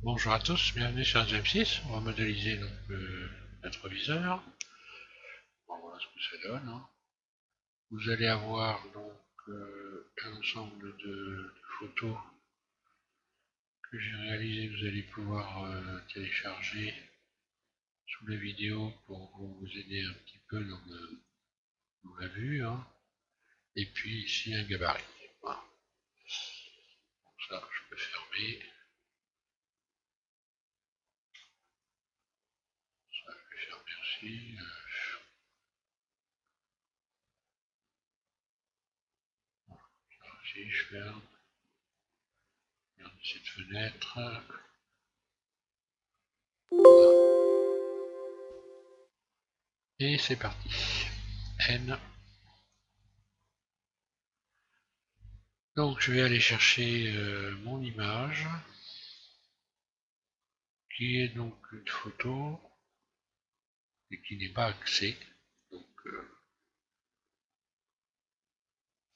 Bonjour à tous, bienvenue sur M6. On va modéliser donc notre viseur. Bon, voilà ce que ça donne, hein. Vous allez avoir donc un ensemble de photos que j'ai réalisées. Vous allez pouvoir télécharger sous la vidéo pour vous aider un petit peu dans la vue, hein. Et puis ici un gabarit. Voilà. Donc ça, je peux fermer. Ça, je vais fermer aussi. Ça aussi, je ferme. Regardez cette fenêtre. Et c'est parti. N. Donc je vais aller chercher mon image, qui est donc une photo et qui n'est pas axée. Donc il ne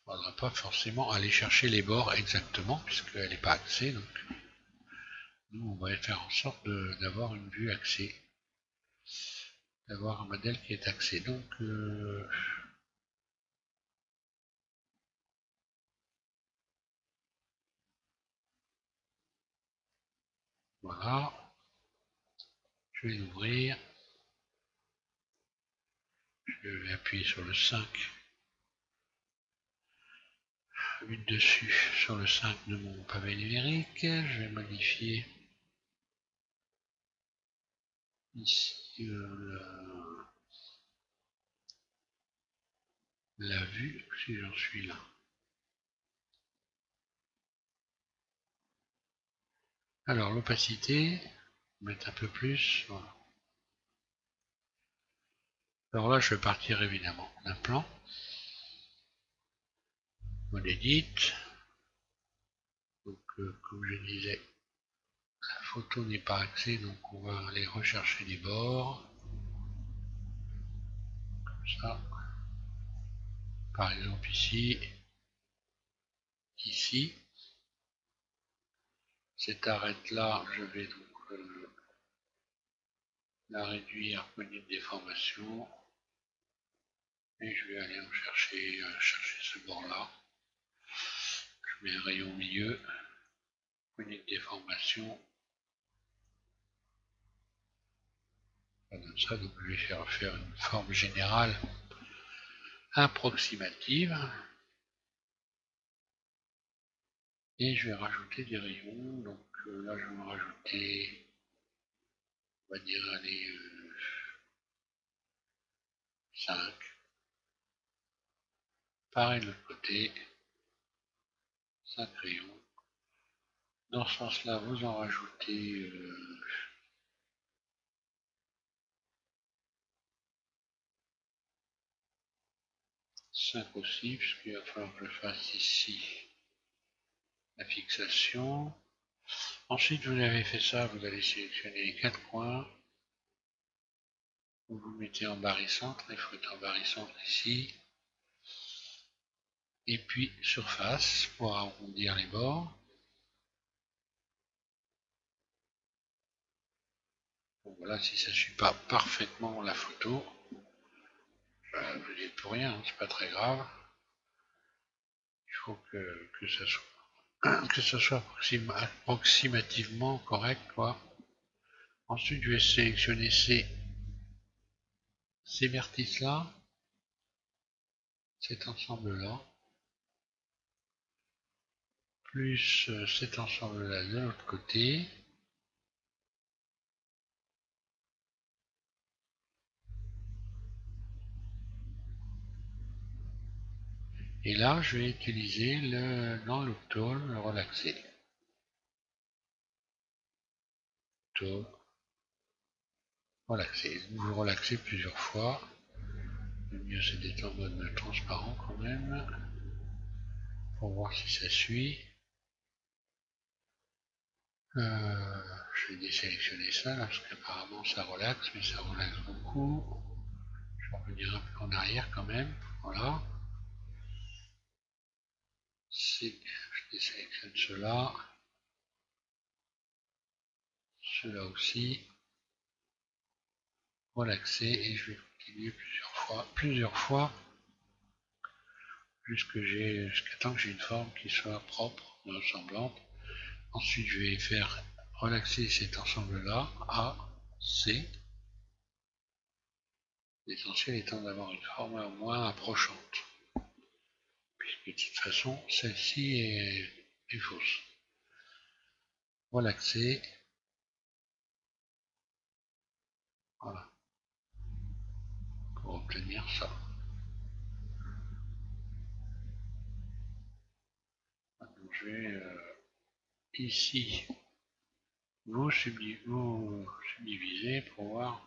faudra pas forcément aller chercher les bords exactement, puisqu'elle n'est pas axée. Donc nous, on va faire en sorte d'avoir une vue axée, d'avoir un modèle qui est axé. Donc voilà, je vais l'ouvrir. Je vais appuyer sur le 5, vite dessus sur le 5 de mon pavé numérique. Je vais modifier ici la vue, si j'en suis là. Alors l'opacité, mettre un peu plus. Voilà. Alors là, je vais partir évidemment d'un plan. On édite. Donc, comme je disais, la photo n'est pas axée, donc on va aller rechercher les bords. Comme ça. Par exemple ici. Ici. Cette arête-là, je vais donc la réduire, poignée de déformation. Et je vais aller en chercher ce bord-là. Je mets un rayon au milieu. Poignée de déformation. Ça donne ça, donc je vais faire une forme générale approximative. Et je vais rajouter des rayons. Donc là, je vais en rajouter, on va dire, allez, 5. Pareil de l'autre côté, 5 rayons. Dans ce sens-là, vous en rajoutez 5 aussi, puisqu'il va falloir que je fasse ici la fixation. Ensuite, vous avez fait ça, vous allez sélectionner les 4 coins. Vous vous mettez en barycentre, il faut être en barycentre ici. Et puis surface pour arrondir les bords. Bon, voilà, si ça ne suit pas parfaitement la photo, vous dites pour rien, hein, c'est pas très grave. Il faut que ça soit approximativement correct, quoi. Ensuite, je vais sélectionner ces vertices-là, cet ensemble-là, plus cet ensemble-là de l'autre côté. Et là, je vais utiliser dans le tone, le relaxer. Tone, relaxer. Vous le relaxez plusieurs fois. Le mieux, c'est d'être en mode transparent quand même, pour voir si ça suit. Je vais désélectionner ça là, parce qu'apparemment ça relaxe, mais ça relaxe beaucoup. Je vais revenir un peu en arrière quand même. Voilà. Je désélectionne cela. ceux-là aussi, relaxer, et je vais continuer plusieurs fois, jusqu'à temps que j'ai une forme qui soit propre, ressemblante. Ensuite, je vais faire relaxer cet ensemble-là, A, C, l'essentiel étant d'avoir une forme au moins approchante, puisque de toute façon, celle-ci est fausse. Relaxer, voilà, pour obtenir ça. Donc, je vais ici vous subdiviser pour voir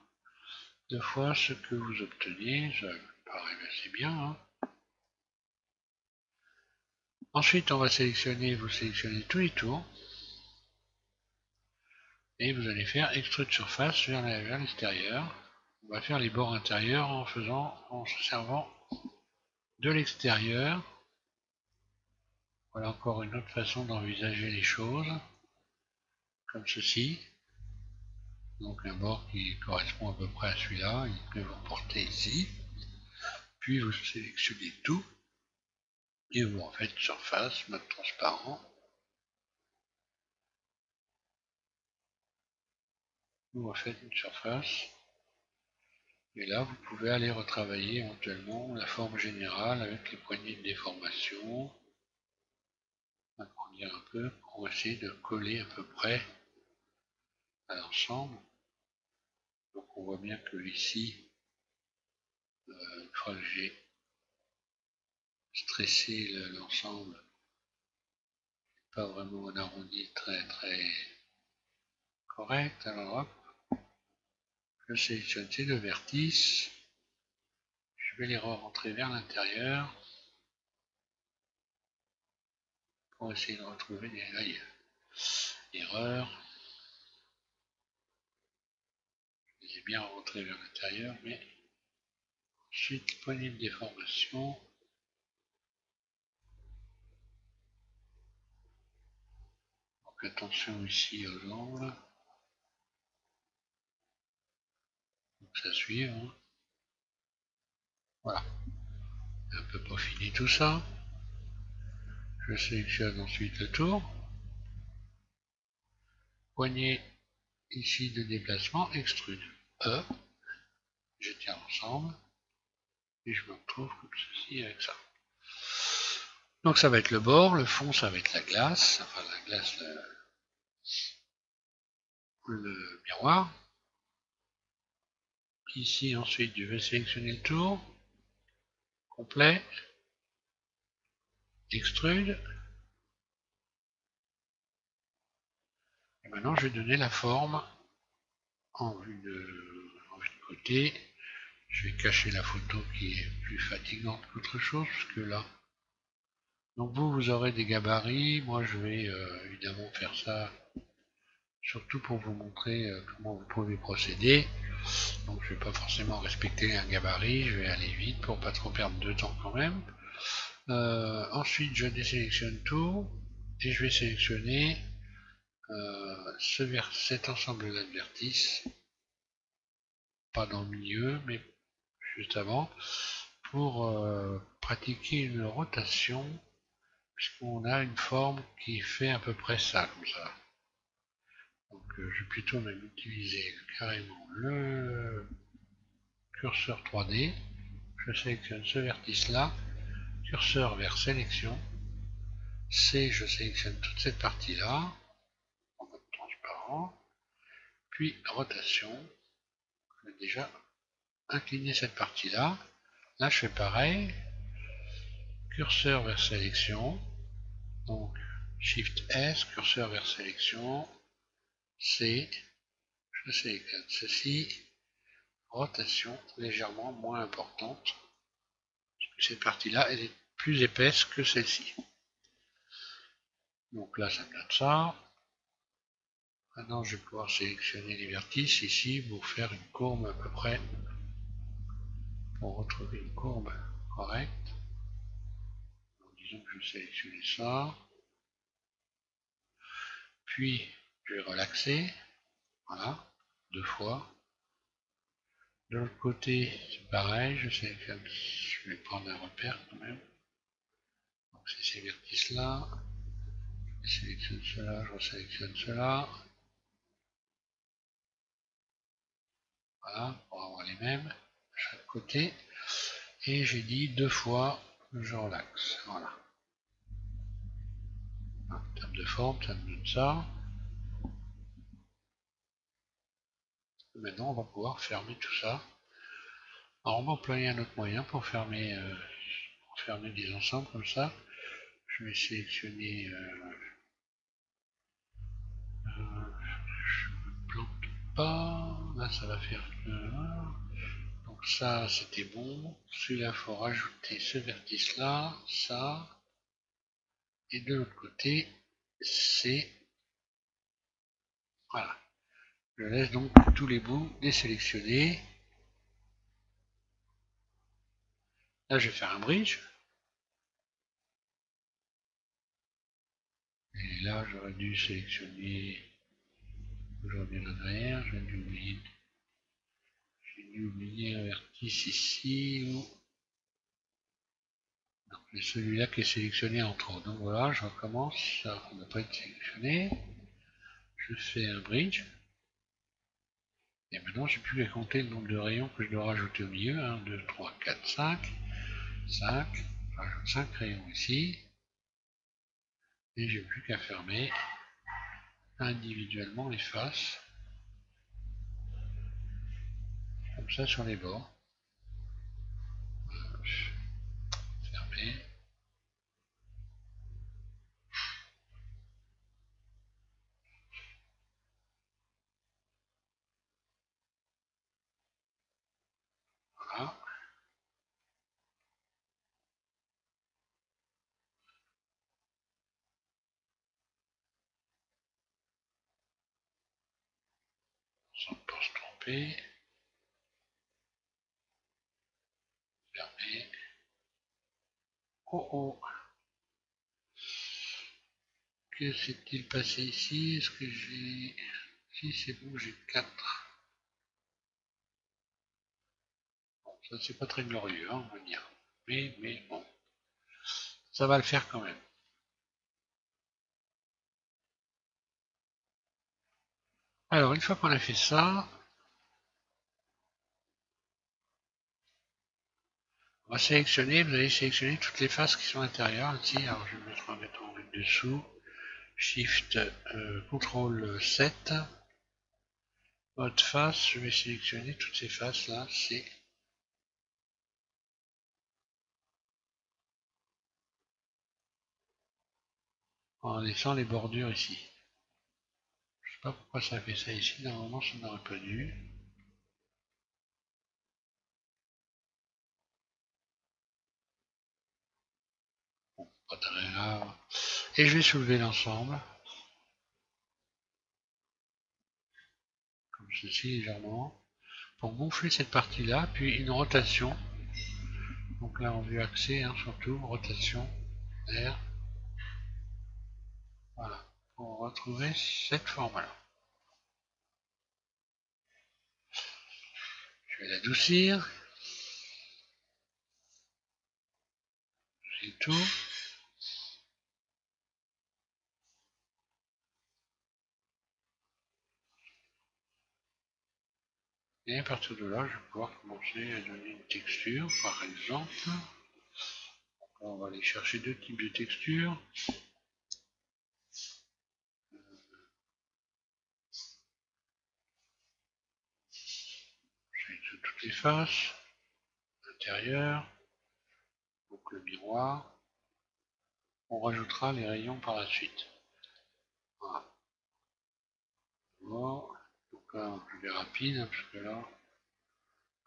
deux fois ce que vous obtenez, ça me paraît assez bien. Hein. Ensuite, on va vous sélectionnez tous les tours, et vous allez faire extrude surface vers l'extérieur. On va faire les bords intérieurs en se servant de l'extérieur. Voilà encore une autre façon d'envisager les choses, comme ceci. Donc un bord qui correspond à peu près à celui-là, il peut vous reporter ici. Puis vous sélectionnez tout, et vous en faites surface, mode transparent. Vous refaites une surface. Et là, vous pouvez aller retravailler éventuellement la forme générale avec les poignées de déformation. Agrandir un peu pour essayer de coller à peu près à l'ensemble. Donc on voit bien que ici, une fois que j'ai stressé l'ensemble, pas vraiment un arrondi très correct. Alors hop, je sélectionne ces deux vertices, je vais les rentrer vers l'intérieur pour essayer de retrouver des rails. Erreur, je les ai bien rentrés vers l'intérieur, mais ensuite poignée de déformation. Donc attention ici aux angles. Donc ça suit. Hein. Voilà. Un peu peaufiner tout ça. Je sélectionne ensuite le tour. Poignée ici de déplacement, extrude. E. Je tiens l'ensemble. Et je me retrouve comme ceci avec ça. Donc ça va être le bord, le fond ça va être la glace, enfin la glace, le miroir. Ici ensuite je vais sélectionner le tour, complet, extrude. Et maintenant je vais donner la forme en vue de côté. Je vais cacher la photo qui est plus fatigante qu'autre chose, parce que là. Donc vous aurez des gabarits, moi je vais évidemment faire ça surtout pour vous montrer comment vous pouvez procéder. Donc je ne vais pas forcément respecter un gabarit, je vais aller vite pour pas trop perdre de temps quand même. Ensuite je désélectionne tout et je vais sélectionner cet ensemble-là de vertices, pas dans le milieu mais juste avant, pour pratiquer une rotation, puisqu'on a une forme qui fait à peu près ça, comme ça. Donc je vais plutôt même utiliser carrément le curseur 3D. Je sélectionne ce vertice là, curseur vers sélection, C, je sélectionne toute cette partie là, en mode transparent, puis rotation, je vais déjà incliner cette partie là. Là je fais pareil, curseur vers sélection, donc Shift S, curseur vers sélection, C, je sélectionne ceci, rotation légèrement moins importante, parce que cette partie-là, elle est plus épaisse que celle-ci. Donc là, ça me donne ça. Maintenant, je vais pouvoir sélectionner les vertices ici pour faire une courbe à peu près, pour retrouver une courbe correcte. Donc, disons que je vais sélectionner ça. Puis, je vais relaxer. Voilà, 2 fois. De l'autre côté, c'est pareil, je sélectionne, je vais prendre un repère quand même. Donc c'est ces vertices-là. Je sélectionne cela, je resélectionne cela. Voilà, pour avoir les mêmes de chaque côté. Et j'ai dit 2 fois, je relaxe. Voilà. En termes de forme, ça me donne ça. Maintenant, on va pouvoir fermer tout ça. Alors, on va employer un autre moyen pour fermer des ensembles comme ça. Je vais sélectionner, je ne plante pas. Là, ça va faire. Donc ça, c'était bon. Celui-là, il faut rajouter ce vertice-là, ça. Et de l'autre côté, c'est... Voilà. Je laisse donc tous les bouts désélectionnés. Là, je vais faire un bridge. Et là, j'aurais dû sélectionner... Je reviens en arrière, j'ai dû oublier un vertice ici. C'est celui-là qui est sélectionné en trop. Donc voilà, je recommence. Ça n'a pas été sélectionné. Je fais un bridge. Et maintenant, j'ai plus qu'à compter le nombre de rayons que je dois rajouter au milieu. 1, 2, 3, 4, 5. 5. Je rajoute 5 rayons ici. Et j'ai plus qu'à fermer individuellement les faces. Comme ça sur les bords. Fermer. Voilà. Sans pas se tromper. Fermer. Oh oh. Que s'est-il passé ici? Est-ce que j'ai... Si c'est bon, j'ai 4. Bon, ça c'est pas très glorieux, hein, on va dire. Mais bon, ça va le faire quand même. Alors, une fois qu'on a fait ça, on va sélectionner, vous allez sélectionner toutes les faces qui sont à l'intérieur ici. Alors, je vais mettre en dessous. Shift, CTRL 7. Mode face, je vais sélectionner toutes ces faces là. C'est en laissant les bordures ici. Je sais pas pourquoi ça fait ça ici. Normalement, ça n'aurait pas dû. Bon, pas très grave. Et je vais soulever l'ensemble. Comme ceci, légèrement. Pour gonfler cette partie-là, puis une rotation. Donc là, en vue axée, hein, surtout, rotation, R. Voilà, pour retrouver cette forme-là. Je vais l'adoucir. C'est tout. Et à partir de là, je vais pouvoir commencer à donner une texture, par exemple. Donc là, on va aller chercher 2 types de textures. Sur toutes les faces, l'intérieur, donc le miroir. On rajoutera les rayons par la suite. Voilà. Bon. Donc là, je vais rapide, hein, parce que là,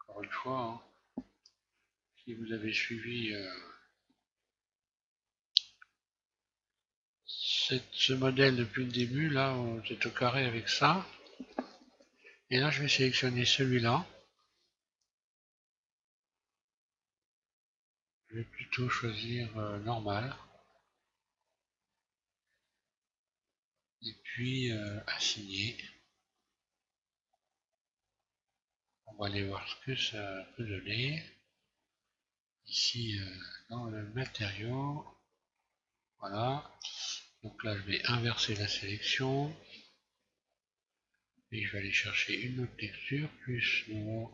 encore une fois, hein, si vous avez suivi ce modèle depuis le début, là, on est au carré avec ça. Et là, je vais sélectionner celui-là. Je vais plutôt choisir normal. Et puis assigner. va aller voir ce que ça peut donner. Ici, dans le matériau, voilà. Donc là, je vais inverser la sélection. Et je vais aller chercher une autre texture, plus nouveau,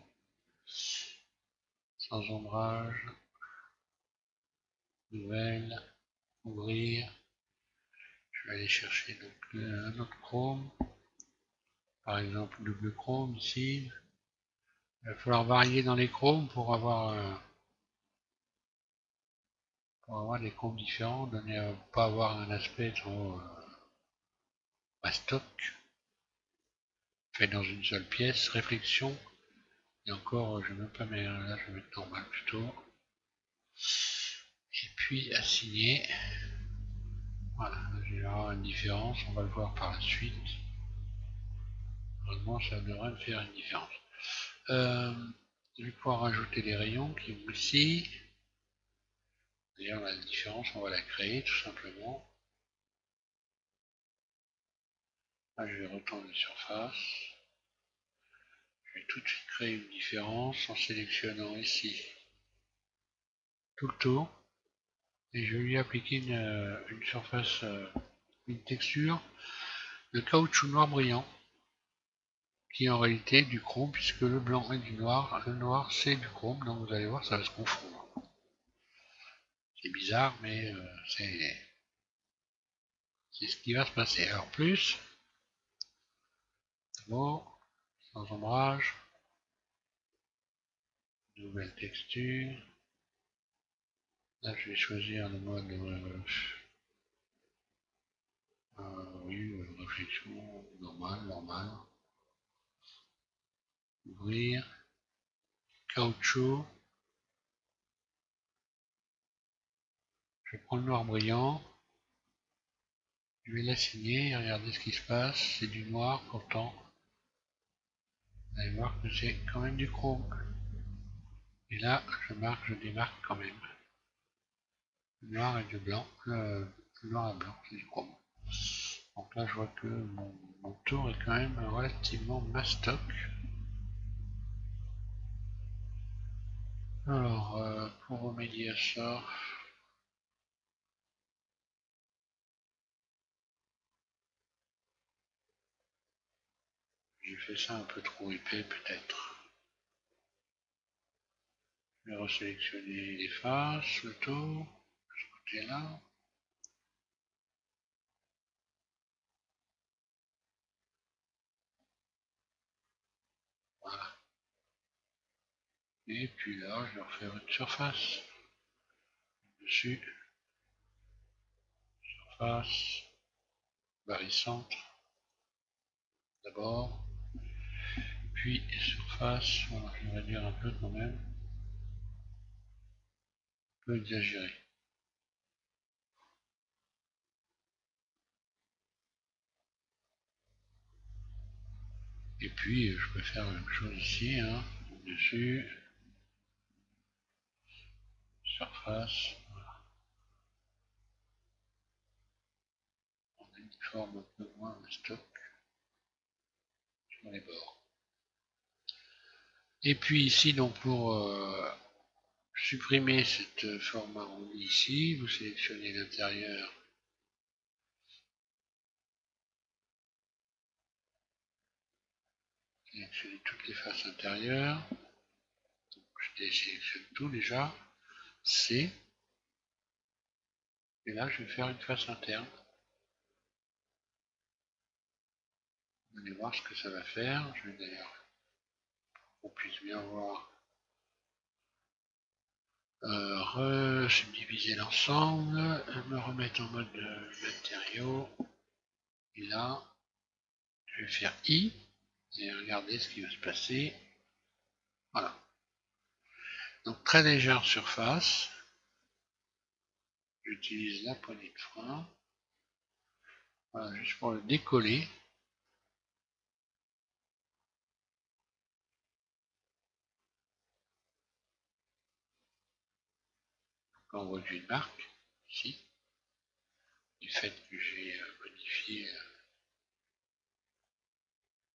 sans ombrage, nouvelle, ouvrir. Je vais aller chercher donc un autre chrome, par exemple double chrome ici. Il va falloir varier dans les chromes pour avoir des chromes différents, pas avoir un aspect trop stock, fait dans une seule pièce, réflexion, et encore je ne vais même pas mettre là, je vais mettre normal plutôt. Et puis assigner. Voilà, il y aura une différence, on va le voir par la suite. Normalement, ça devrait me faire une différence. Je vais pouvoir rajouter les rayons qui vont ici. D'ailleurs, la différence, on va la créer tout simplement. Là, je vais retourner surface. Je vais tout de suite créer une différence en sélectionnant ici tout le tour. Et je vais lui appliquer une surface, une texture de caoutchouc noir brillant, qui est en réalité du chrome, puisque le blanc est du noir. Le noir, c'est du chrome, donc vous allez voir, ça va se confondre. C'est bizarre, mais c'est ce qui va se passer. Alors plus, bon, sans ombrage, nouvelle texture. Là, je vais choisir le mode oui, réflexion, normal. Ouvrir, caoutchouc. Je prends le noir brillant. Je vais l'assigner et regardez ce qui se passe. C'est du noir pourtant. Vous allez voir que c'est quand même du chrome. Et là, je démarque quand même. Le noir et du blanc. Le noir et blanc, c'est du chrome. Donc là, je vois que mon tour est quand même relativement mastoc. Alors, pour remédier à ça, j'ai fait ça un peu trop épais peut-être. Je vais resélectionner les faces, le tour, de ce côté-là. Voilà. Et puis là, je vais refaire une surface. Dessus, surface, barycentre. D'abord. Puis surface, voilà, je vais réduire un peu quand même. Un peu exagéré. Et puis, je peux faire la même chose ici, hein, dessus, surface, voilà. On a une forme un peu moins stock sur les bords. Et puis ici, donc pour supprimer cette forme arrondie ici, vous sélectionnez l'intérieur. Sélectionnez toutes les faces intérieures. Je désélectionne tout déjà. C. Et là, je vais faire une face interne. Vous allez voir ce que ça va faire. Je vais d'ailleurs, pour qu'on puisse bien voir, subdiviser l'ensemble, me remettre en mode matériaux. Et là, je vais faire I. Et regardez ce qui va se passer. Voilà. Donc très légère surface. J'utilise la poignée de frein. Voilà, juste pour le décoller. On voit que j'ai une marque ici, du fait que j'ai modifié.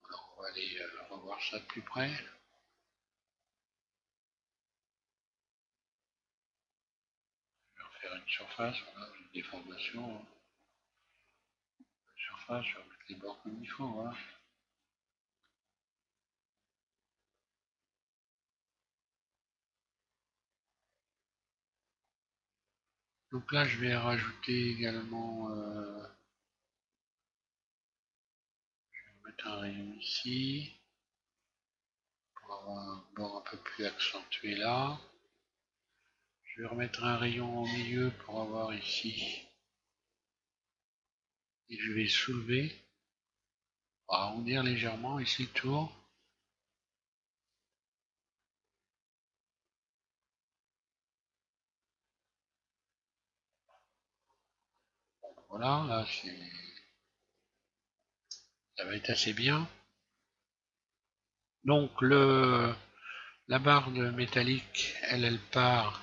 Alors on va aller revoir ça de plus près. surface, voilà, j'ai une déformation. La surface, je vais remettre les bords comme il faut, voilà. Donc là, je vais rajouter également, je vais mettre un rayon ici, pour avoir un bord un peu plus accentué là. Je vais remettre un rayon au milieu pour avoir ici, et je vais soulever, pour arrondir légèrement ici le tour. Voilà, là ça va être assez bien. Donc la barre de métallique, elle part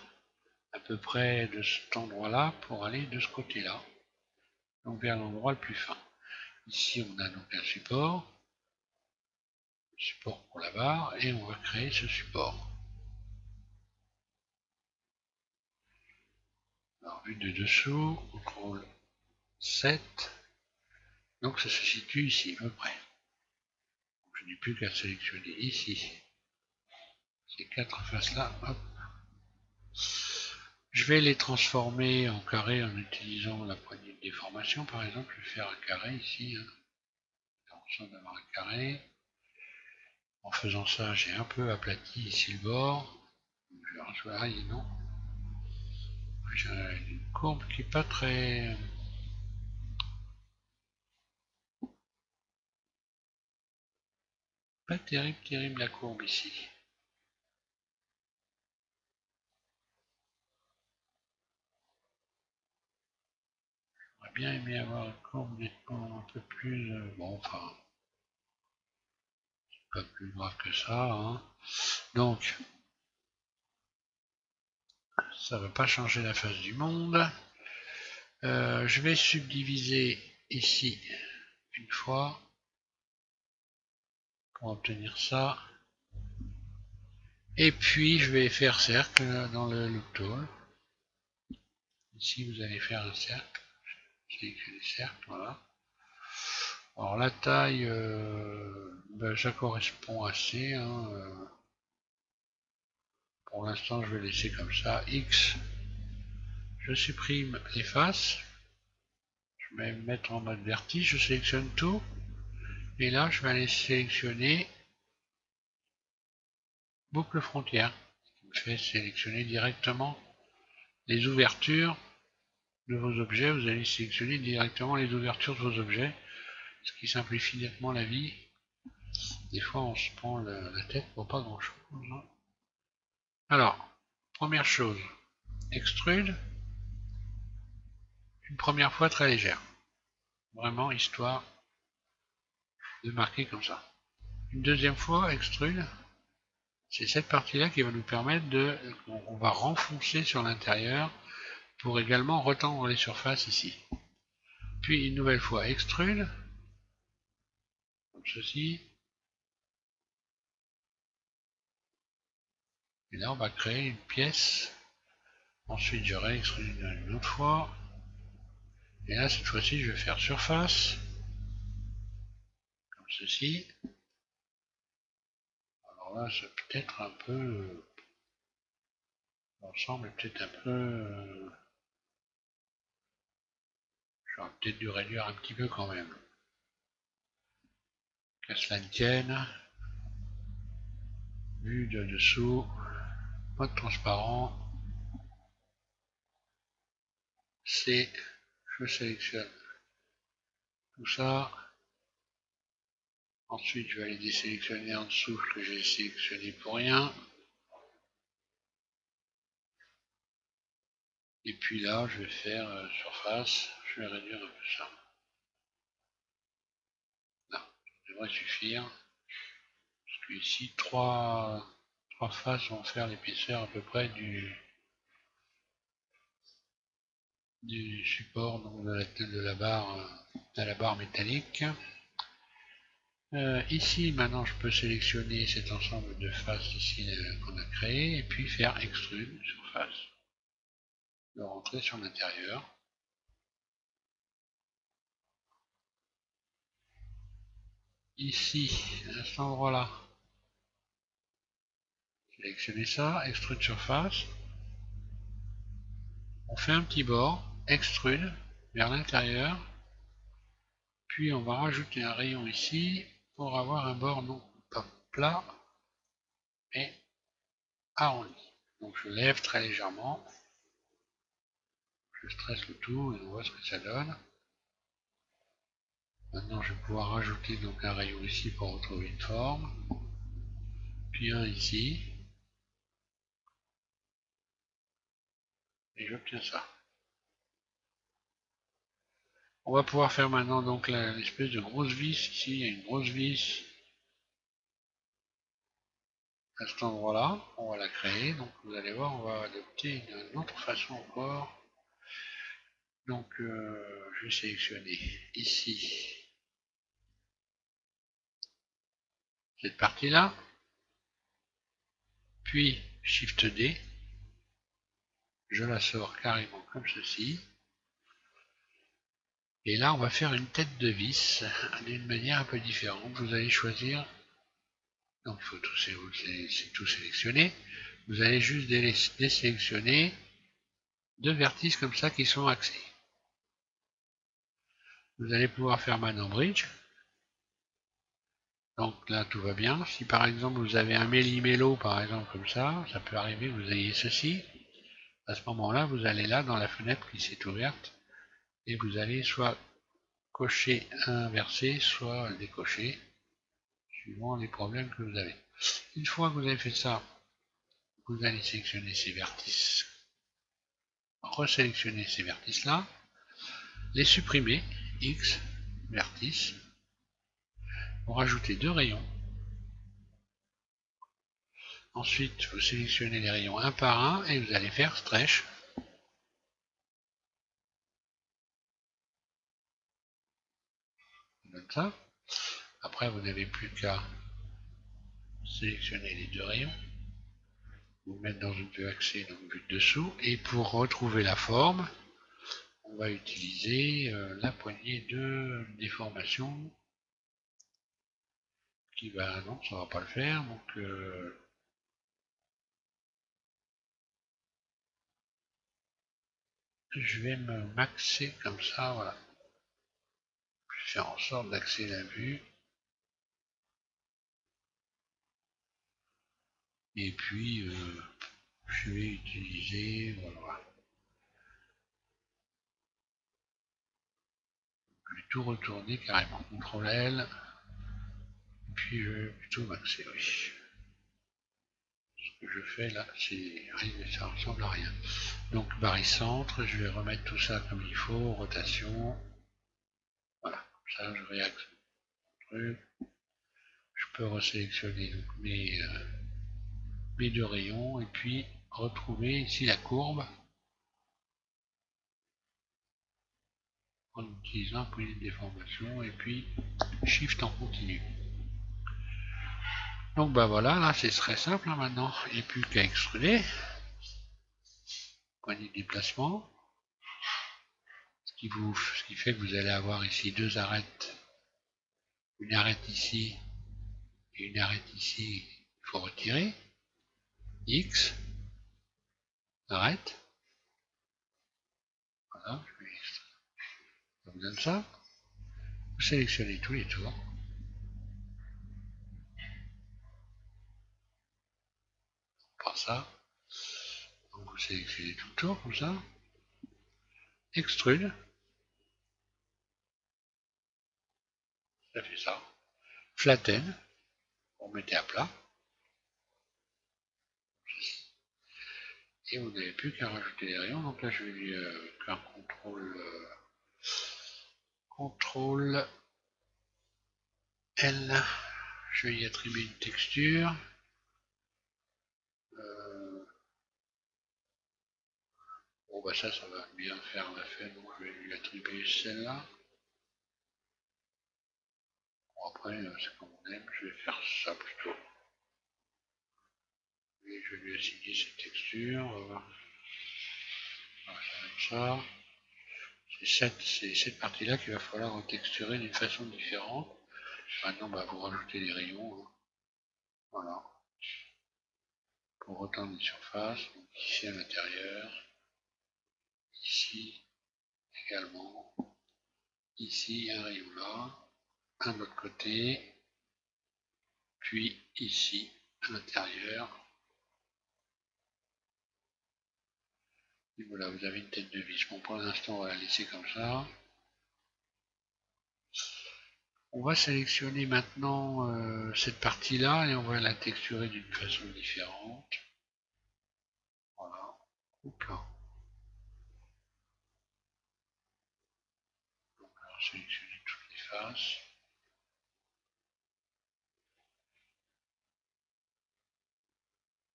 à peu près de cet endroit-là pour aller de ce côté-là, donc vers l'endroit le plus fin. Ici, on a donc un support pour la barre, et on va créer ce support. Alors, vue de dessous, CTRL 7, donc ça se situe ici à peu près. Donc, je n'ai plus qu'à sélectionner ici ces quatre faces-là. Je vais les transformer en carré en utilisant la poignée de déformation. Par exemple, je vais faire un carré ici. J'ai l'impression d'avoir un carré. En faisant ça, j'ai un peu aplati ici le bord. Je vais rajouter, non. J'ai une courbe qui n'est pas très... Pas terrible la courbe ici. J'aurais bien aimé avoir une courbe nettement un peu plus... bon, enfin... Pas plus grave que ça, hein. Donc, ça ne va pas changer la face du monde. Je vais subdiviser ici une fois pour obtenir ça. Et puis je vais faire cercle dans le loop tool. Ici vous allez faire un cercle. Sélectionnez cercle, voilà. Alors la taille, ça correspond assez. Hein, pour l'instant je vais laisser comme ça. X, je supprime les faces. Je vais me mettre en mode vertige, je sélectionne tout. Et là je vais aller sélectionner boucle frontière. Ce qui me fait sélectionner directement les ouvertures de vos objets. Vous allez sélectionner directement les ouvertures de vos objets, ce qui simplifie nettement la vie. Des fois on se prend la tête pour pas grand chose. Alors, première chose, extrude une première fois très légère. Vraiment histoire de marquer comme ça. Une deuxième fois, extrude. C'est cette partie-là qui va nous permettre de... On va renfoncer sur l'intérieur pour également retendre les surfaces ici. Puis une nouvelle fois, extrude. Comme ceci. Et là, on va créer une pièce. Ensuite, je réextrude une autre fois. Et là, cette fois-ci, je vais faire surface. Comme ceci. Alors là, c'est peut-être un peu... L'ensemble est peut-être un peu... J'aurais peut-être dû réduire un petit peu quand même. Qu'à cela ne tienne. Vue de dessous. Mode transparent. C. Je sélectionne tout ça. Ensuite, je vais aller désélectionner en dessous ce que j'ai sélectionné pour rien. Et puis là, je vais faire surface. Je vais réduire un peu ça. Là, ça devrait suffire. Parce que ici, trois faces vont faire l'épaisseur à peu près du support, donc de la barre métallique. Ici, maintenant, je peux sélectionner cet ensemble de faces ici qu'on a créé et puis faire extrude surface. de rentrer sur l'intérieur. Ici, à cet endroit-là, sélectionnez ça, extrude surface. On fait un petit bord, extrude vers l'intérieur, puis on va rajouter un rayon ici pour avoir un bord non pas plat, mais arrondi. Donc je lève très légèrement, je stresse le tout et on voit ce que ça donne. Maintenant je vais pouvoir rajouter donc un rayon ici pour retrouver une forme, puis un ici, et j'obtiens ça. On va pouvoir faire maintenant donc l'espèce de grosse vis. Ici, il y a une grosse vis à cet endroit-là. On va la créer. Donc vous allez voir, on va adopter une autre façon encore. Donc je vais sélectionner ici cette partie-là. Puis Shift D. Je la sors carrément comme ceci. Et là, on va faire une tête de vis d'une manière un peu différente. Vous allez choisir, donc il faut tout sélectionner. Vous allez juste désélectionner deux vertices comme ça qui sont axés. Vous allez pouvoir faire maintenant bridge. Donc là, tout va bien. Si par exemple vous avez un méli-mélo, par exemple comme ça peut arriver que vous ayez ceci. À ce moment-là, vous allez là dans la fenêtre qui s'est ouverte et vous allez soit cocher inversé, soit le décocher, suivant les problèmes que vous avez. Une fois que vous avez fait ça, vous allez sélectionner ces vertices, resélectionner ces vertices-là, les supprimer, X, vertice, vous rajoutez deux rayons. Ensuite, vous sélectionnez les rayons un par un et vous allez faire stretch. Comme ça. Après, vous n'avez plus qu'à sélectionner les deux rayons, vous mettre dans une vue axée, donc vue de dessous, et pour retrouver la forme, on va utiliser la poignée de déformation qui va, non, ça va pas le faire, donc je vais me maxer comme ça, voilà. Je vais faire en sorte d'axer la vue. Et puis, je vais utiliser, voilà. Je vais tout retourner carrément. CTRL L. Et puis, je vais plutôt maxer, oui. Ce que je fais là, ça ressemble à rien. Donc, barycentre, je vais remettre tout ça comme il faut, rotation. Voilà, comme ça, je réaxe le truc. Je peux resélectionner donc mes deux rayons et puis retrouver ici la courbe en utilisant un poignet de déformation et puis Shift en continu. Donc bah voilà, là c'est très simple hein, maintenant, il n'y a plus qu'à extruder. Poignée de déplacement. Ce qui fait que vous allez avoir ici deux arêtes. Une arête ici et une arête ici. Il faut retirer. X. Arrête. Voilà, ça vous donne ça. Vous sélectionnez tous les tours. Par ça. Donc vous sélectionnez tout le tour comme ça. Extrude. Ça fait ça. Flatten. Vous mettez à plat. Et vous n'avez plus qu'à rajouter les rayons. Donc là je vais lui faire CTRL L. Je vais y attribuer une texture. Bon bah ça va bien faire l'affaire, donc je vais lui attribuer celle-là. Bon après, c'est comme on aime, je vais faire ça plutôt. Et je vais lui assigner cette texture. Voilà, comme ça. C'est cette partie-là qu'il va falloir retexturer d'une façon différente. Maintenant, bah, vous rajoutez les rayons. Hein. Voilà. Pour retendre les surfaces. Donc ici à l'intérieur. Ici également. Ici un rayon là. Un de l'autre côté. Puis ici à l'intérieur. Et voilà, vous avez une tête de vis. Bon, pour l'instant, on va la laisser comme ça. On va sélectionner maintenant cette partie-là et on va la texturer d'une façon différente. Voilà. Hop là. Donc, on va sélectionner toutes les faces.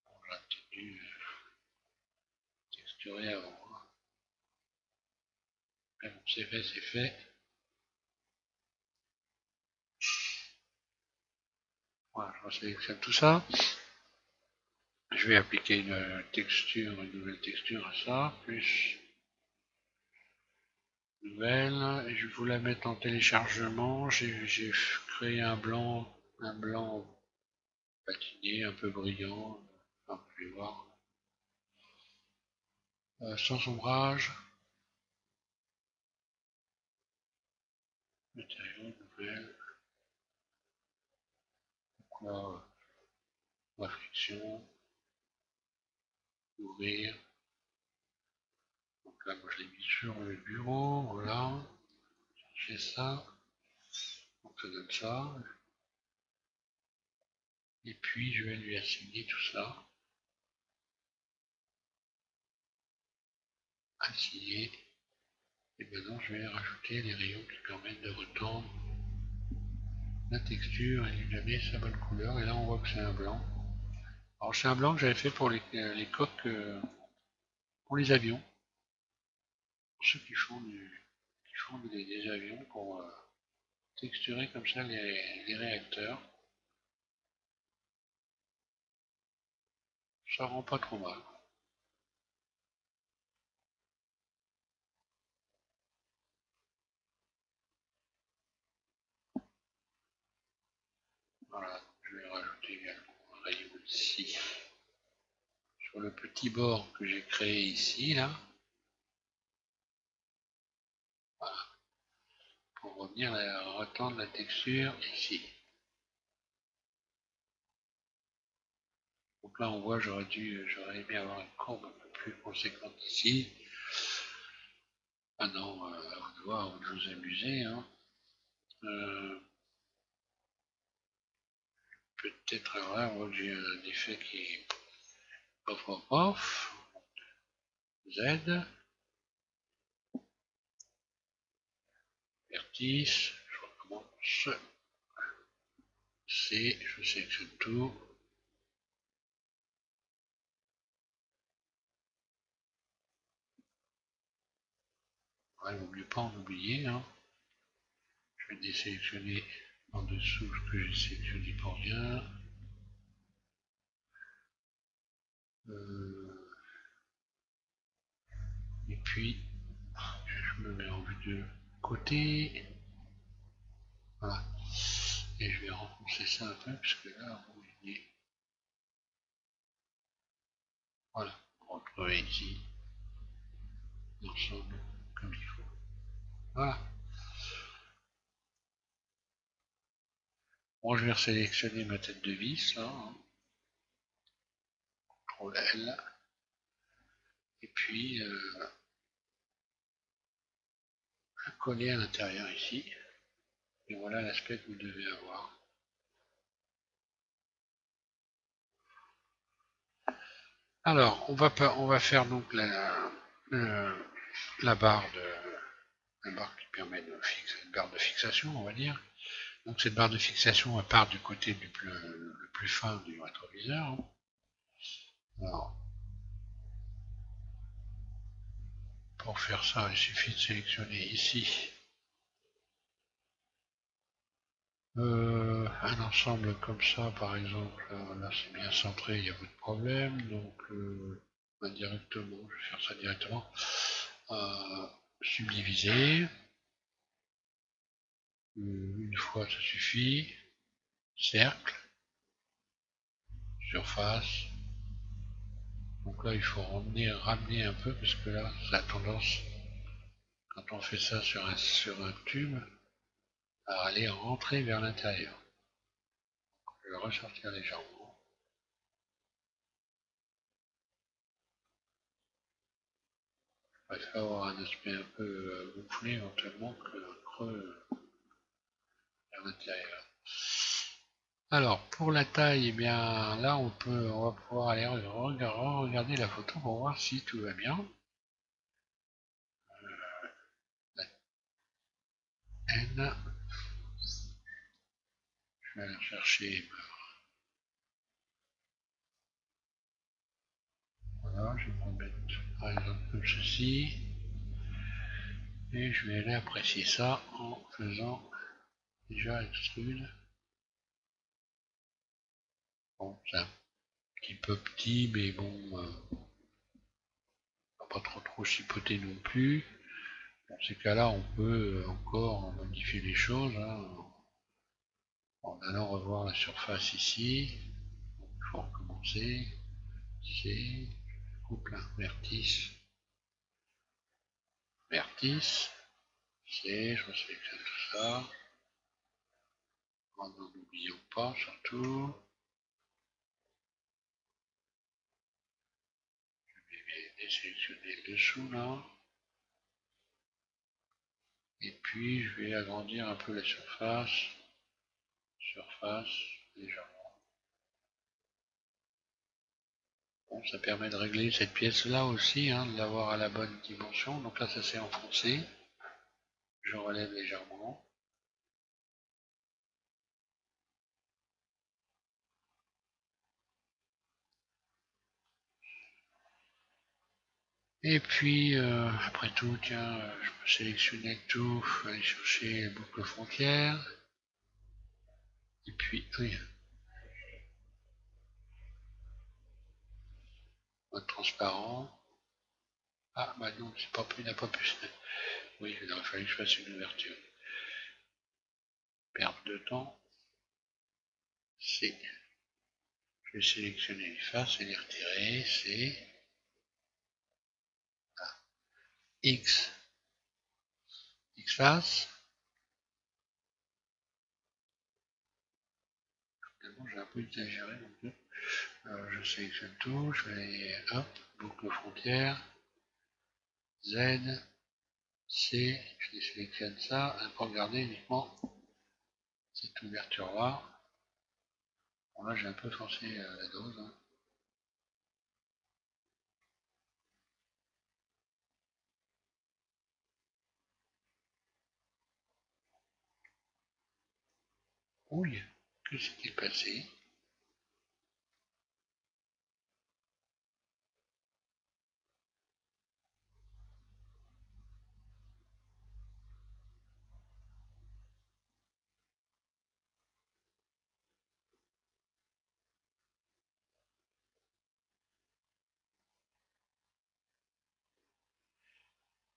On l'a tenu texturé avant. Mais bon, c'est fait, c'est fait. Voilà, je sélectionne tout ça. Je vais appliquer une texture, une nouvelle texture à ça, plus nouvelle, et je vais vous la mettre en téléchargement. J'ai créé un blanc patiné, un peu brillant, enfin, vous pouvez voir, sans ombrage, matériaux, nouvelle, quoi, réflexion, ouvrir. Donc là, moi je l'ai mis sur le bureau, voilà, j'ai ça, donc ça donne ça. Et puis je vais lui assigner tout ça. Assigner. Et maintenant je vais rajouter les rayons qui permettent de retendre la texture et lui donner sa bonne couleur. Et là on voit que c'est un blanc. Alors c'est un blanc que j'avais fait pour les coques, pour les avions. Pour ceux qui font, des avions pour texturer comme ça les réacteurs. Ça rend pas trop mal. Voilà, je vais rajouter également un rayon ici. Sur le petit bord que j'ai créé ici, là. Voilà. Pour revenir retendre la texture ici. Donc là on voit j'aurais aimé avoir une courbe un peu plus conséquente ici. Ah non, à vous de voir, vous vous amuser. Hein. Peut-être là, on voit que j'ai un effet qui est off, Z, vertice, je recommence, C, je sélectionne tout. Ouais, il vaut mieux pas en oublier. Hein. Je vais désélectionner en dessous ce que j'ai sélectionné pour rien. Et puis, je me mets en vue de côté. Voilà. Et je vais renforcer ça un peu, puisque là, il est... Voilà, on retrouve ici l'ensemble comme il faut. Voilà. Bon, je vais sélectionner ma tête de vis, là. Hein. CTRL L. Et puis, coller à l'intérieur ici. Et voilà l'aspect que vous devez avoir. Alors, on va faire donc la barre qui permet de fixer, une barre de fixation, on va dire. Donc cette barre de fixation, elle part du côté le plus fin du rétroviseur. Hein. Alors, pour faire ça, il suffit de sélectionner ici un ensemble comme ça, par exemple. Là, c'est bien centré, il n'y a pas de problème. Donc, indirectement, je vais faire ça directement, subdiviser, une fois ça suffit, cercle, surface, donc là il faut ramener un peu parce que là ça a tendance, quand on fait ça sur un tube, à aller rentrer vers l'intérieur. Je vais ressortir légèrement. Je préfère avoir un aspect un peu gonflé éventuellement que creux vers l'intérieur. Alors pour la taille, eh bien là on va pouvoir aller regarder la photo pour voir si tout va bien. La N, je vais aller chercher. Voilà, je vais me remettre par exemple comme ceci. Et je vais aller apprécier ça en faisant déjà extrude. Bon, c'est un petit peu petit, mais bon, on va pas trop chipoter non plus. Dans ces cas-là, on peut encore modifier les choses hein, en allant revoir la surface ici. Donc, il faut recommencer. C'est coupe là, vertice, c'est, je resélectionne tout ça. En n'oublions pas surtout. Je vais désélectionner le dessous là. Et puis je vais agrandir un peu la surface. Légèrement. Bon, ça permet de régler cette pièce là aussi, hein, de l'avoir à la bonne dimension. Donc là ça s'est enfoncé. Je relève légèrement. Et puis après tout, tiens, je peux sélectionner tout, aller chercher les boucles frontières. Et puis, oui, mode transparent. Ah bah non, c'est pas plus, il n'a pas pu. Oui, il aurait fallu que je fasse une ouverture. Perte de temps. C'est. Je vais sélectionner les faces et les retirer. C'est X. X face. Finalement, j'ai un peu exagéré. Donc, je sélectionne tout. Je vais, hop, boucle frontière. Z. C. Je sélectionne ça. Pour regarder uniquement cette ouverture là. Bon, là, j'ai un peu forcé la dose. Hein. Ouille, que s'est-il passé?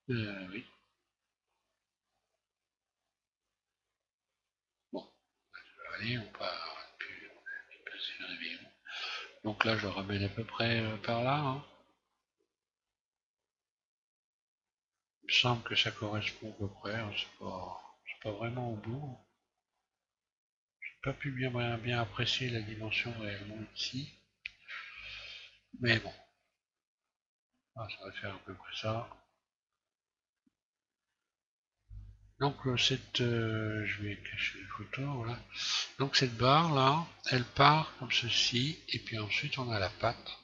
Oui. Bon, allez, on va plus passer le réveillon. Donc là, je ramène à peu près par là. Hein. Il me semble que ça correspond à peu près. Hein. C'est pas vraiment au bout. J'ai pas pu bien apprécier la dimension réellement ici. Mais bon, ah, ça va faire à peu près ça. Donc je vais cacher les photos, voilà. Donc cette barre là, elle part comme ceci, et puis ensuite on a la patte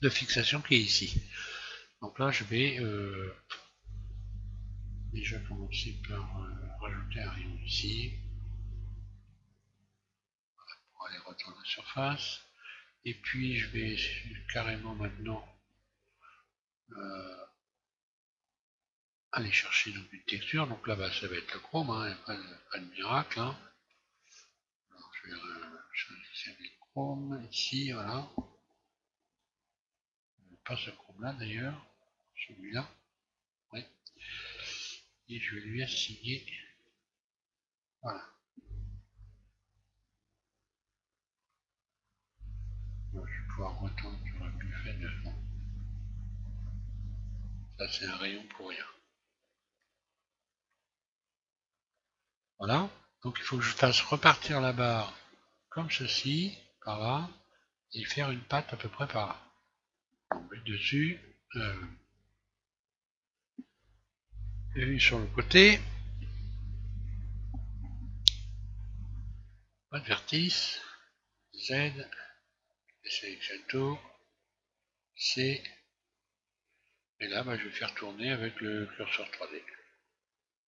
de fixation qui est ici. Donc là je vais déjà commencer par rajouter un rayon ici, pour aller retourner la surface. Et puis je vais carrément maintenant aller chercher donc une texture. Donc là bah, ça va être le chrome, hein, pas de miracle. Hein. Alors je vais choisir le chrome ici, voilà. pas ce chrome là d'ailleurs, celui-là. Ouais. Et je vais lui assigner. Voilà. Bon, je vais pouvoir retendre, j'aurais pu faire de. Ça c'est un rayon pour rien. Voilà. Donc il faut que je fasse repartir la barre comme ceci, par là, et faire une patte à peu près par là. On met dessus, et sur le côté, pas de vertice, Z, je sélectionne tout, C, et là bah, je vais faire tourner avec le curseur 3D.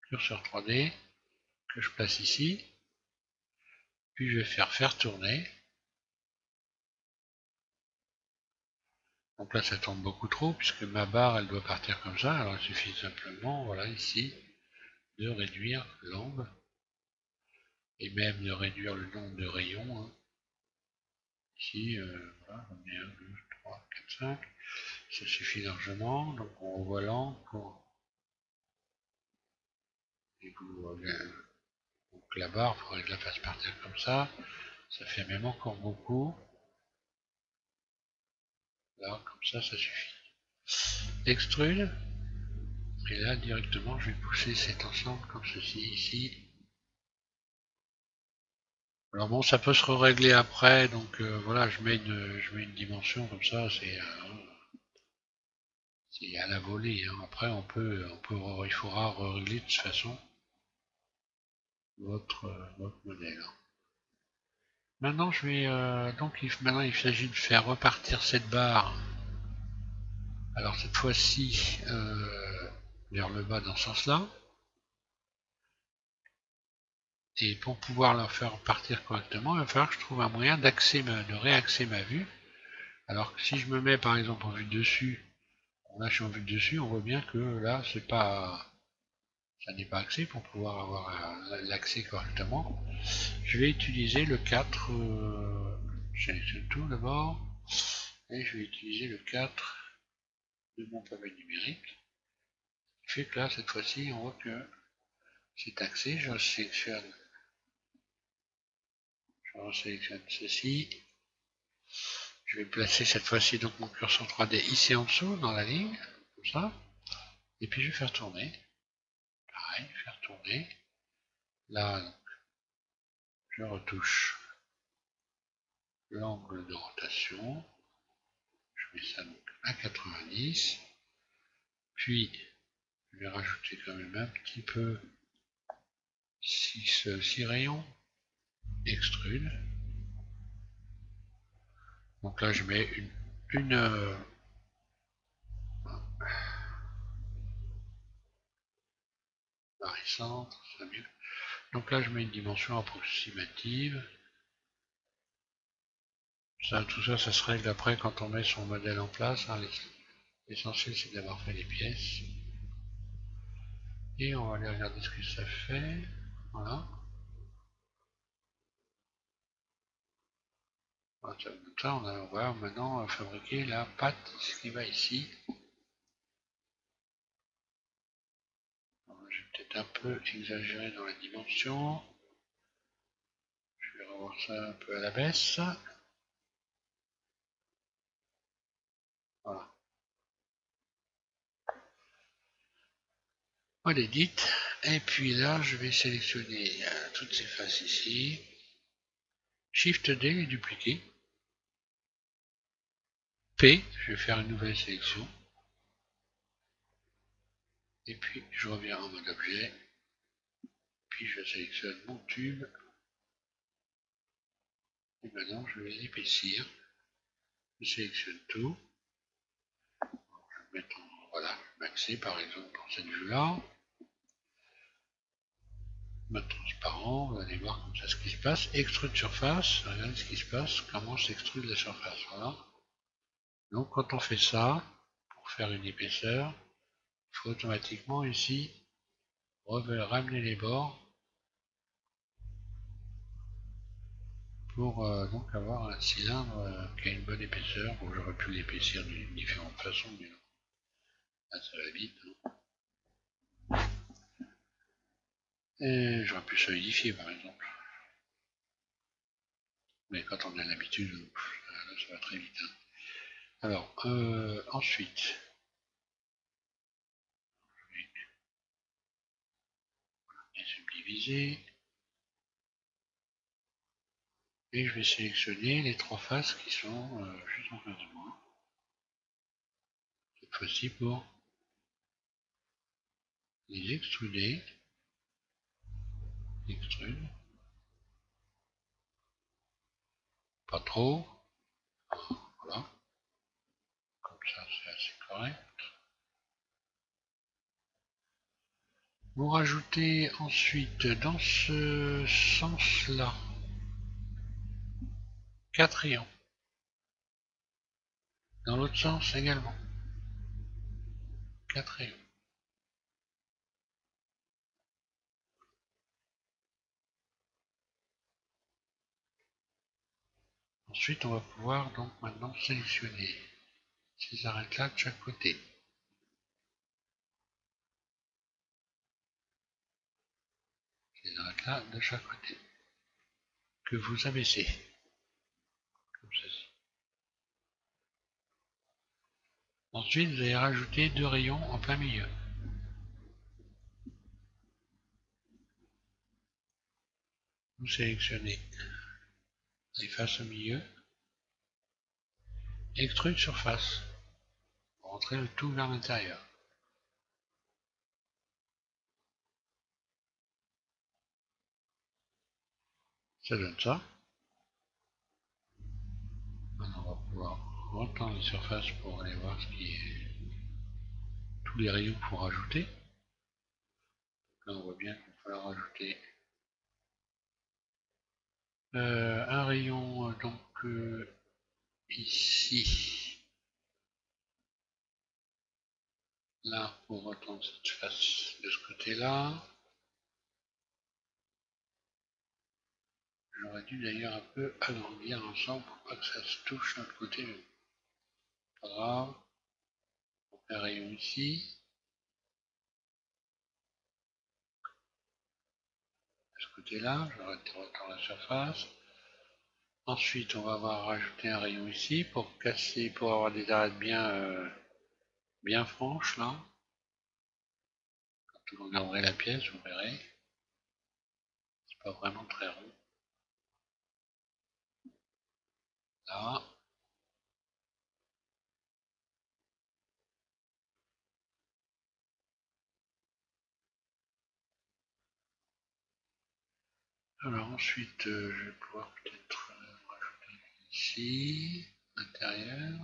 Curseur 3D que je place ici, puis je vais faire tourner. Donc là ça tourne beaucoup trop puisque ma barre elle doit partir comme ça, alors il suffit simplement, voilà ici, de réduire l'angle et même de réduire le nombre de rayons. Hein. Ici, voilà, on est 1, 2, 3, 4, 5, ça suffit largement, donc on revoit l'angle pour. Et vous, donc la barre, il faudrait que je la fasse partir comme ça fait même encore beaucoup. Là, comme ça suffit. Extrude, et là directement je vais pousser cet ensemble comme ceci ici. Alors bon, ça peut se régler après, donc voilà, je mets une dimension comme ça, c'est à la volée. Hein. Après, il faudra régler de toute façon votre modèle. Maintenant, je vais maintenant il s'agit de faire repartir cette barre. Alors cette fois-ci vers le bas dans ce sens-là. Et pour pouvoir la faire partir correctement, il va falloir que je trouve un moyen de réaxer ma vue. Alors que si je me mets par exemple en vue dessus, là je suis en vue dessus, on voit bien que là ça n'est pas axé pour pouvoir avoir l'accès correctement. Je vais utiliser le 4, je sélectionne tout d'abord, et je vais utiliser le 4 de mon pavé numérique. Ce qui fait que là, cette fois-ci, on voit que c'est axé, je sélectionne ceci. Je vais placer cette fois-ci donc mon curseur 3D ici en dessous, dans la ligne, comme ça. Et puis je vais faire tourner. Pareil, faire tourner. Là, donc, je retouche l'angle de rotation. Je mets ça donc à 90. Puis, je vais rajouter quand même un petit peu 6 rayons. Extrude. Donc là, je mets une centre, c'est mieux. Donc là, je mets une dimension approximative. Ça, tout ça, ça se règle après quand on met son modèle en place. Hein. L'essentiel, c'est d'avoir fait les pièces. Et on va aller regarder ce que ça fait. Voilà. Ça, on va maintenant fabriquer la pâte, ce qui va ici. J'ai peut-être un peu exagéré dans la dimension. Je vais revoir ça un peu à la baisse. Voilà. On l'édite. Et puis là, je vais sélectionner toutes ces faces ici. Shift D et dupliquer. P, je vais faire une nouvelle sélection. Et puis je reviens en mode objet. Puis je sélectionne mon tube. Et maintenant je vais épaissir. Je sélectionne tout. Je vais mettre voilà, maxé par exemple dans cette vue-là. Mode transparent, vous allez voir comme ça ce qui se passe. Extrude surface, regardez ce qui se passe, comment s'extrude la surface. Voilà. Donc quand on fait ça, pour faire une épaisseur, il faut automatiquement ici ramener les bords pour donc avoir un cylindre qui a une bonne épaisseur. Bon, j'aurais pu l'épaissir d'une différente façon, mais non. Là, ça va vite. Hein. Et j'aurais pu solidifier par exemple. Mais quand on a l'habitude, là, ça va très vite. Hein. Alors, ensuite, je vais subdiviser. Et je vais sélectionner les trois faces qui sont juste en face de moi. Cette fois-ci pour les extruder. Extrude. Pas trop. Voilà. Comme ça, c'est assez correct. Vous rajoutez ensuite dans ce sens-là 4 rayons. Dans l'autre sens également. 4 rayons. Ensuite, on va pouvoir donc maintenant sélectionner ces arêtes-là de chaque côté. Ces arêtes-là de chaque côté. Que vous abaissez. Comme ceci. Ensuite, vous allez rajouter 2 rayons en plein milieu. Vous sélectionnez les faces au milieu. Extrude surface. Pour rentrer le tout vers l'intérieur. Ça donne ça. Maintenant, on va pouvoir retendre les surfaces pour aller voir ce qui est tous les rayons qu'il faut rajouter. Là, on voit bien qu'il va falloir rajouter un rayon donc ici, là pour retendre cette face de ce côté-là. J'aurais dû d'ailleurs un peu agrandir l'ensemble pour pas que ça se touche de l'autre côté. Mais pas grave. On fait un rayon ici. De ce côté-là, j'aurais dû retendre la surface. Ensuite, on va avoir rajouté un rayon ici pour casser, pour avoir des arêtes bien franches là. Quand vous regarderez la pièce, vous verrez. C'est pas vraiment très rond. Là. Alors ensuite, je vais pouvoir peut-être rajouter ici, l'intérieur.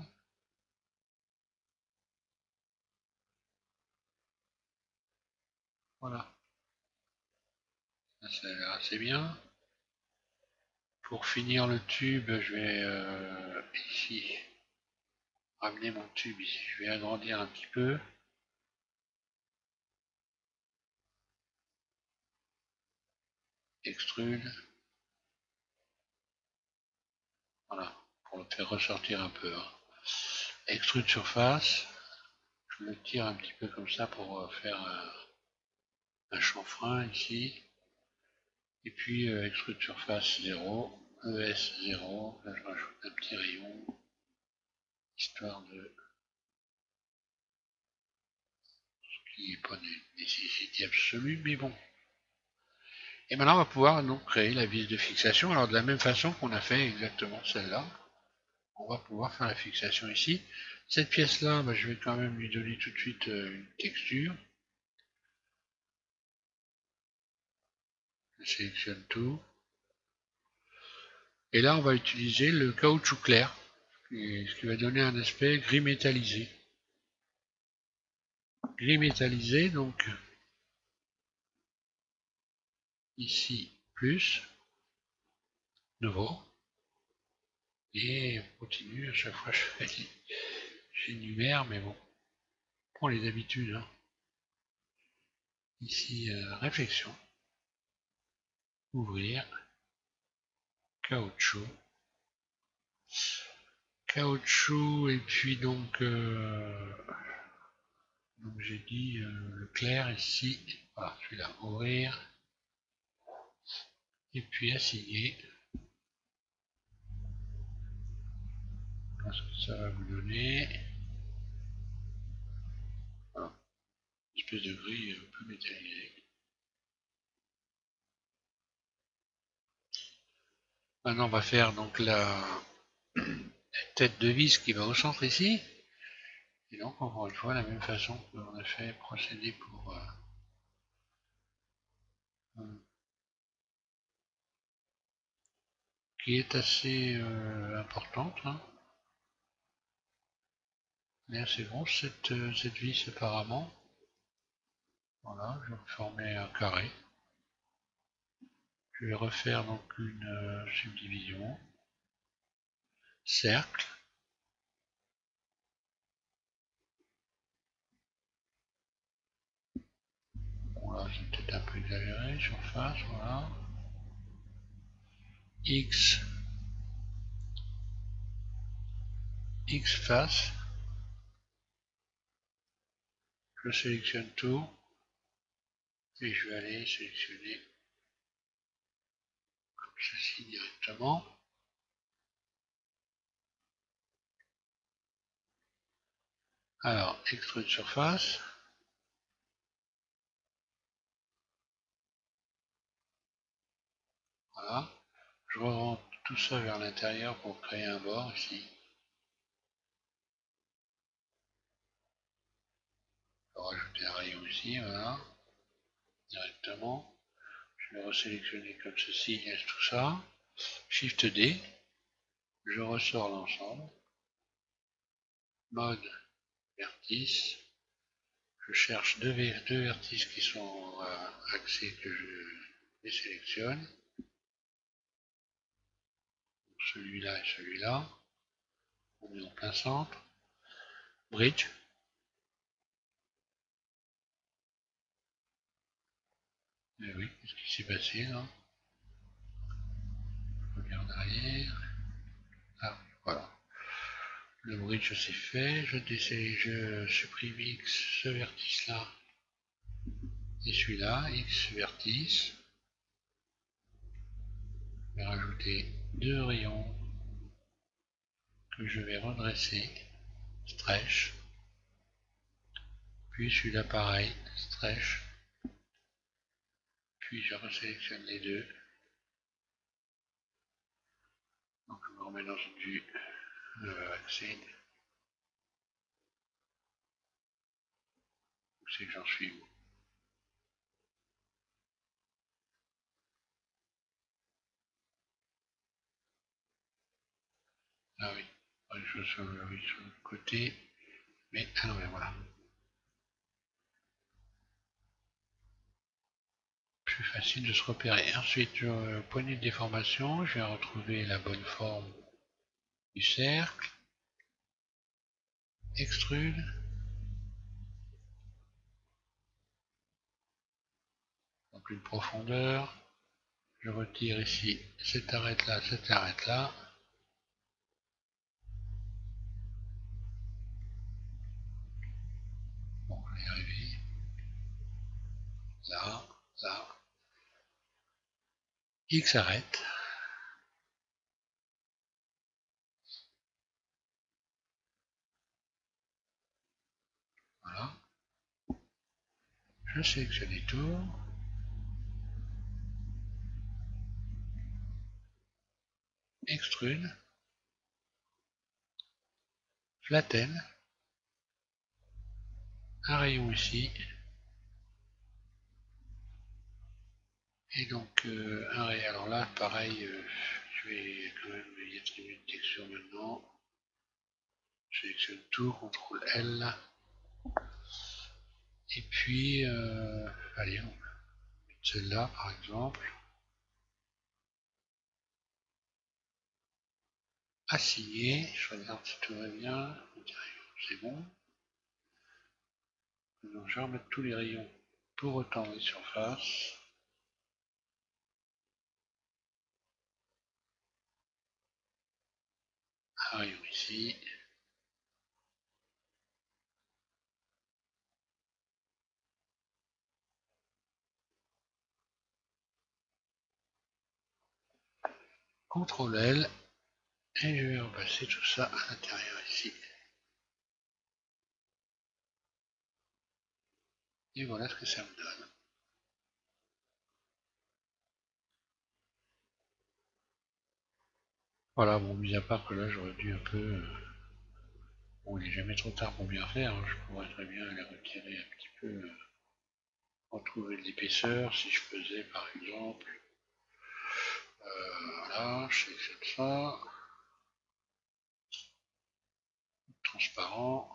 Voilà. Ça a l'air assez bien. Pour finir le tube, je vais ici ramener mon tube ici. Je vais agrandir un petit peu. Extrude. Voilà. Pour le faire ressortir un peu. Hein. Extrude surface. Je le tire un petit peu comme ça pour faire un chanfrein ici. Et puis extrude surface 0. ES 0. Là je rajoute un petit rayon. Histoire de qui n'est pas une nécessité absolue, mais bon. Et maintenant, on va pouvoir donc créer la vis de fixation. Alors, de la même façon qu'on a fait exactement celle-là, on va pouvoir faire la fixation ici. Cette pièce-là, bah, je vais quand même lui donner tout de suite une texture. Je sélectionne tout. Et là, on va utiliser le caoutchouc clair, ce qui va donner un aspect gris métallisé. Gris métallisé, donc ici, plus, nouveau. Et on continue, à chaque fois j'énumère, mais bon, on prend les habitudes. Hein. Ici, réflexion, ouvrir, caoutchouc. Caoutchouc, et puis donc j'ai dit le clair ici, voilà, celui-là, ouvrir, et puis assigner. Parce que ça va vous donner voilà, une espèce de grille un peu métallisée. Maintenant on va faire donc la tête de vis qui va au centre ici. Et donc encore une fois la même façon que l'on a fait procéder pour qui est assez importante. Hein. Mais c'est bon cette vis apparemment. Voilà, je vais former un carré. Je vais refaire donc une subdivision. Cercle. Bon là j'ai peut-être un peu exagéré, surface, voilà. X face. Je sélectionne tout. Et je vais aller sélectionner comme ceci directement. Alors, extrude surface. Voilà. Je rentre tout ça vers l'intérieur pour créer un bord ici. Je vais rajouter un rayon ici, voilà. Directement. Je vais resélectionner comme ceci, laisse tout ça. Shift D. Je ressors l'ensemble. Mode vertice. Je cherche deux vertices qui sont axés que je les sélectionne. Celui-là et celui-là. On est en plein centre. Bridge. Et oui, qu'est-ce qui s'est passé là? Je reviens en arrière. Ah, voilà. Le bridge c'est fait. Je supprime X, ce vertice là. Et celui-là, X vertice. Je vais rajouter deux rayons que je vais redresser. Stretch. Puis celui-là pareil, stretch. Puis je resélectionne les deux. Donc je me remets dans une vue axée. Où c'est que j'en suis où? Ah oui, je suis sur le côté. Mais, ah non, mais voilà. Plus facile de se repérer. Ensuite, poignée de déformation, je vais retrouver la bonne forme du cercle. Extrude. Donc une profondeur. Je retire ici cette arête là, cette arête là. Bon, je vais y arriver. Là, là. X arrête. Voilà. Je sélectionne les tours. Extrude. Flatten. Un rayon ici. Et donc un rayon. Alors là, pareil, je vais quand même y attribuer une texture maintenant. Je sélectionne tout, CTRL L. Et puis, allez, celle-là par exemple. Assigner, je regarde si tout va bien. C'est bon. Donc je vais remettre tous les rayons pour autant les surfaces. Arrivons ici. CTRL L et je vais repasser tout ça à l'intérieur ici. Et voilà ce que ça me donne. Voilà, bon, mis à part que là j'aurais dû un peu... Bon, il n'est jamais trop tard pour bien faire, hein. Je pourrais très bien aller retirer un petit peu, retrouver de l'épaisseur, si je faisais par exemple, voilà, je sélectionne ça, transparent,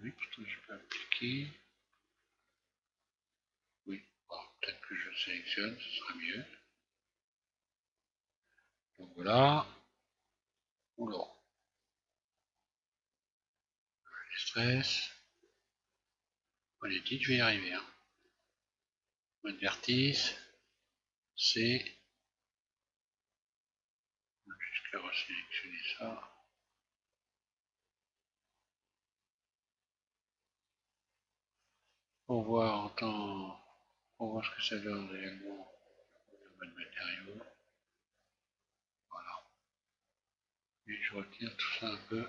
oui, pourtant je peux appliquer, oui, bon, peut-être que je sélectionne, ce sera mieux, donc voilà, oula, stress, politique, je vais y arriver, hein. Mode vertice, C, jusqu'à resélectionner ça. Pour voir en temps, pour voir ce que ça donne réellement le mode matériaux. Voilà. Et je retire tout ça un peu.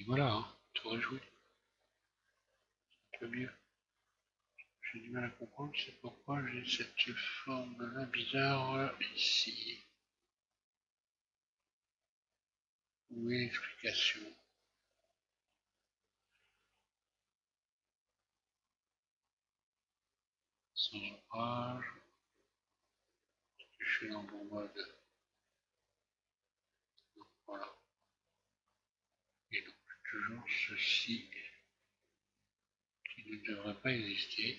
Et voilà, hein, tout rejoué. Un peu mieux. J'ai du mal à comprendre, c'est pourquoi j'ai cette forme-là bizarre ici. Où est l'explication? Sans ombrage. Je suis dans le bon mode. Voilà. Et donc, toujours ceci qui ne devrait pas exister.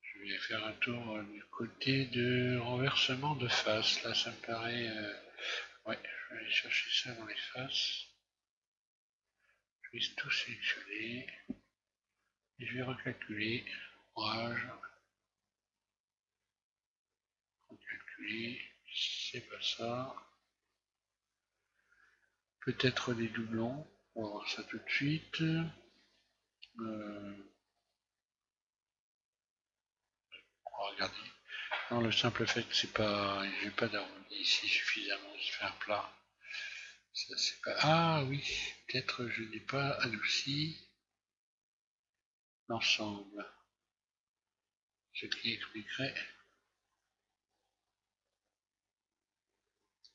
Je vais faire un tour du côté de renversement de face. Là, ça me paraît... ouais, je vais aller chercher ça dans les faces. Je vais tout sélectionner. Et je vais recalculer. Ombrage. Recalculer. C'est pas ça. Peut-être des doublons. On va voir ça tout de suite. On va regarder. Non, le simple fait que c'est pas, j'ai pas d'arrondi ici suffisamment, je fais un plat. Ça c'est pas. Ah oui, peut-être je n'ai pas adouci l'ensemble. Ce qui expliquerait.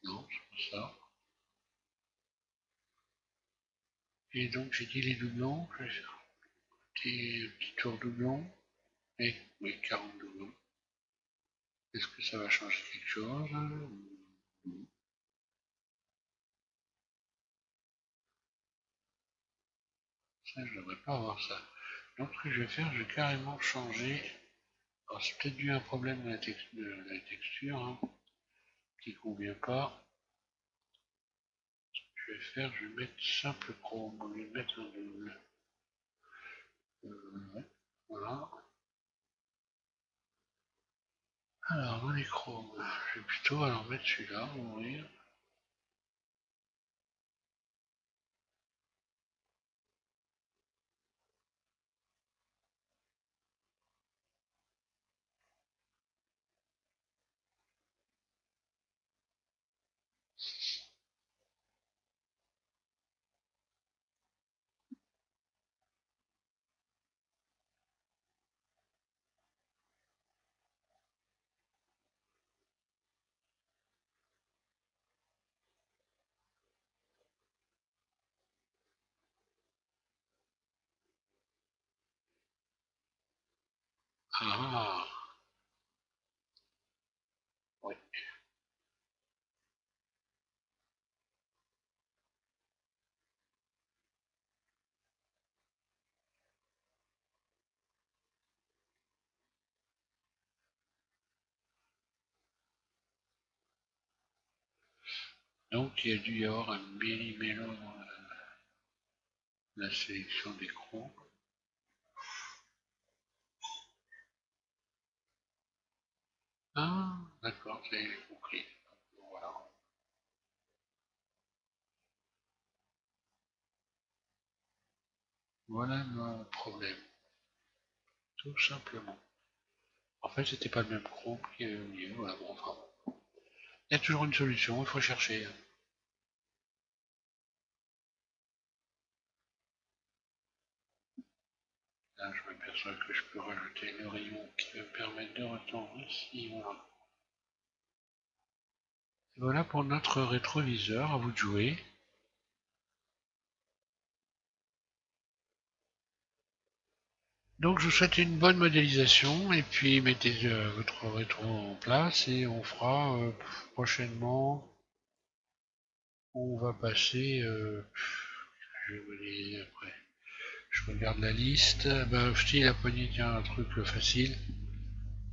Non, c'est pas ça. Et donc j'ai dit les doublons, je vais faire un petit tour doublon. Et oui, 40 doublons. Est-ce que ça va changer quelque chose? Ça, je ne devrais pas avoir ça. Donc ce que je vais faire, je vais carrément changer. Alors c'est peut-être dû à un problème de la texture, hein, qui ne convient pas. Je vais faire, je vais mettre simple chrome, au lieu de mettre un double. Ouais, voilà. Alors dans les chromes, je vais plutôt alors mettre celui-là, ouvrir. Ah, oui. Donc il y a dû y avoir un méli-mélo dans la sélection des crons. Ah, d'accord, j'ai compris. Voilà. Voilà le problème, tout simplement. En fait, c'était pas le même chrome qui est au milieu, voilà, bon, enfin. Il y a toujours une solution, il faut chercher. Là, je m'aperçois que je peux rajouter le rayon qui va me permettre de retendre ici, voilà. Et voilà pour notre rétroviseur, à vous de jouer. Donc je vous souhaite une bonne modélisation et puis mettez votre rétro en place et on fera prochainement, on va passer, je vais vous dire après, je regarde la liste, ben, si la poignée tient un truc facile,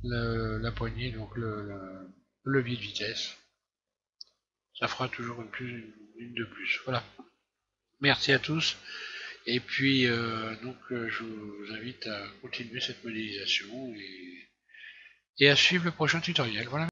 la poignée, donc le levier de vitesse, ça fera toujours une de plus, voilà. Merci à tous et puis je vous invite à continuer cette modélisation et à suivre le prochain tutoriel, voilà.